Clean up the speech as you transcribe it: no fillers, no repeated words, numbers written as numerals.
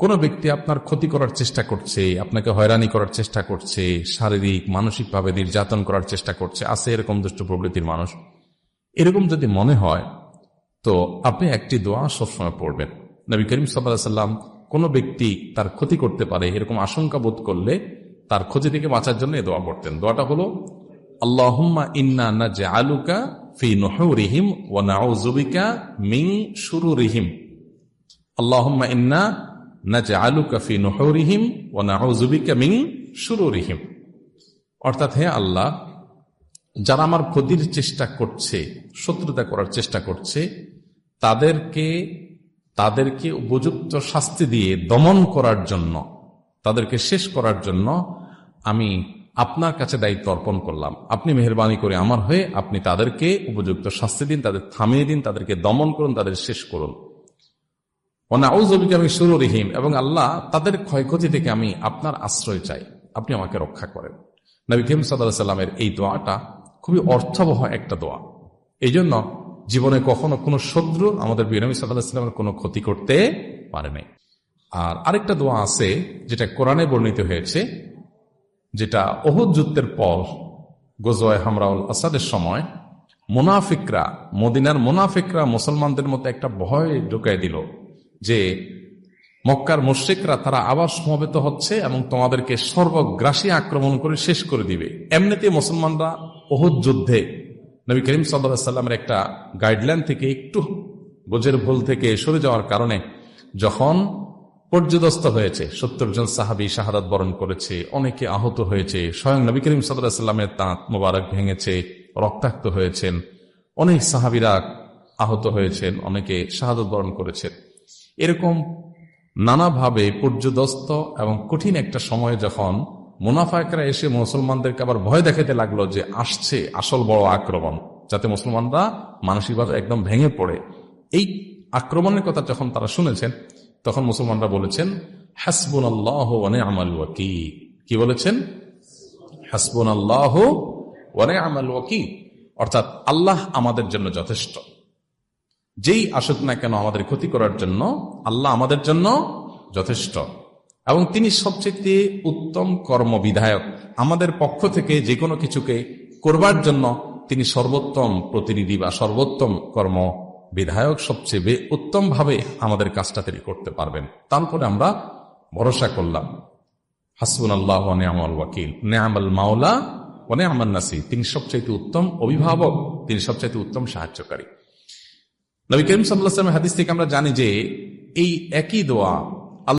কোন ব্যক্তি আপনার ক্ষতি করার চেষ্টা করছে, আপনাকে হয়রানি করার চেষ্টা করছে, শারীরিক মানসিকভাবে নির্যাতন করার চেষ্টা করছে, আছে এরকম দুষ্ট প্রবৃত্তির মানুষ, এরকম যদি মনে হয় তো আপনি একটি দোয়া সবসময় পড়বেন। নবী করিম সাল্লাল্লাহু আলাইহি ওয়াসাল্লাম কোন ব্যক্তি তার ক্ষতি করতে পারে এরকম আশঙ্কা বোধ করলে তার ক্ষতি থেকে বাঁচার জন্য এই দোয়া পড়তেন। দোয়াটা হলো আল্লাহুম্মা ইন্না নাজআলুকা ফি নুহুরিহিম ওয়া নাউযু বিকা মিন শুরুরিহিম। আল্লাহুম্মা ইন্না নাজআলুকা ফি নুহুরিহিম ওয়া নাউযু বিকা মিন শুরুরিহিম। অর্থাৎ, হে আল্লাহ, যারা আমার ক্ষতির চেষ্টা করছে, শত্রুতা করার চেষ্টা করছে, তাদেরকে উপযুক্ত শাস্তি দিয়ে দমন করার জন্য, তাদেরকে শেষ করার জন্য আমি আপনার কাছে দায়িত্ব অর্পণ করলাম। আপনি মেহেরবানি করে আমার হয়ে আপনি তাদেরকে উপযুক্ত শাস্তি দিন, তাদের থামিয়ে দিন, তাদেরকে দমন করুন, তাদের শেষ করুন। ওয়ানাউযু বিকা মিন শুরুরিহিম, এবং আল্লাহ তাদের ক্ষয়ক্ষতি থেকে আমি আপনার আশ্রয় চাই, আপনি আমাকে রক্ষা করেন। নবী করিম সাল্লাল্লাহু আলাইহি ওয়াসাল্লামের এই দোয়াটা খুবই অর্থবহ একটা দোয়া। এই জন্য জীবনে কখনো কোনো শত্রু আমাদের নবী সাল্লাল্লাহু আলাইহি ওয়াসাল্লামের কোনো ক্ষতি করতে পারে নাই। আর আরেকটা দোয়া আছে যেটা কোরআনে বর্ণিত হয়েছে, যেটা উহুদ যুদ্ধের পর গজওয়ায়ে হামরাউল আসাদের সময় মুনাফিকরা, মদিনার মুনাফিকরা মুসলমানদের মধ্যে একটা ভয় ঢুকাই দিল যে মক্কার মুশরিকরা তারা আবার সমবেত হচ্ছে এবং তোমাদেরকে সর্বগ্রাসী আক্রমণ করে শেষ করে দিবে। এমনিতে মুসলমানরা উহুদ যুদ্ধে নবী করিম সাল্লাল্লাহু আলাইহি ওয়াসাল্লামের একটা গাইডলাইন থেকে একটু বোঝের ভুল থেকে সরে যাওয়ার কারণে যখন পর্যদস্ত হয়েছে, 70 জন সাহাবী শাহাদাত বরণ করেছে, অনেকে আহত হয়েছে, স্বয়ং নবী করিম সাল্লাল্লাহু আলাইহি ওয়াসাল্লামের দাঁত মোবারক ভেঙেছে, রক্তাক্ত হয়েছেন, অনেক সাহাবীরা আহত হয়েছেন, অনেকে শাহাদাত বরণ করেছেন। এরকম নানাভাবে পর্যদস্ত এবং কঠিন একটা সময় যখন মুনাফিকরা এসে মুসলমানদেরকে আবার ভয় দেখাতে লাগলো যে আসছে আসল বড় আক্রমণ, যাতে মুসলমানরা মানসিকভাবে একদম ভেঙে পড়ে, এই আক্রমণের কথা যখন তারা শুনেছেন তখন মুসলমানরা বলেছেন হাসবুনাল্লাহু ওয়া নি'মাল ওয়াকিল। কি বলেছেন? হাসবুনাল্লাহু ওয়া নি'মাল ওয়াকিল, অর্থাৎ আল্লাহ আমাদের জন্য যথেষ্ট। যেই আসুক না কেন আমাদের ক্ষতি করার জন্য আল্লাহ আমাদের জন্য যথেষ্ট, এবং তিনি সবচেয়ে উত্তম কর্মবিধায়ক। আমাদের পক্ষ থেকে যে কোনো কিছুকে করবার জন্য তিনি সর্বোত্তম প্রতিনিধি বা সর্বোত্তম কর্ম বিধায়ক, সবচেয়ে উত্তম ভাবে আমাদের কাজটা তিনি করতে পারবেন। তারপরে আমরা ভরসা করলাম হাসবুনাল্লাহু ওয়া নি'মাল ওয়াকিল, নি'মাল মাওলা ওয়া নি'মান নাসির। তিনি সবচেয়ে উত্তম অভিভাবক, তিনি সবচেয়ে উত্তম সাহায্যকারী। নবী করিম সাল্লাল্লাহু আলাইহি ওয়াসাল্লামের হাদিস থেকে আমরা জানি যে এই একই দোয়া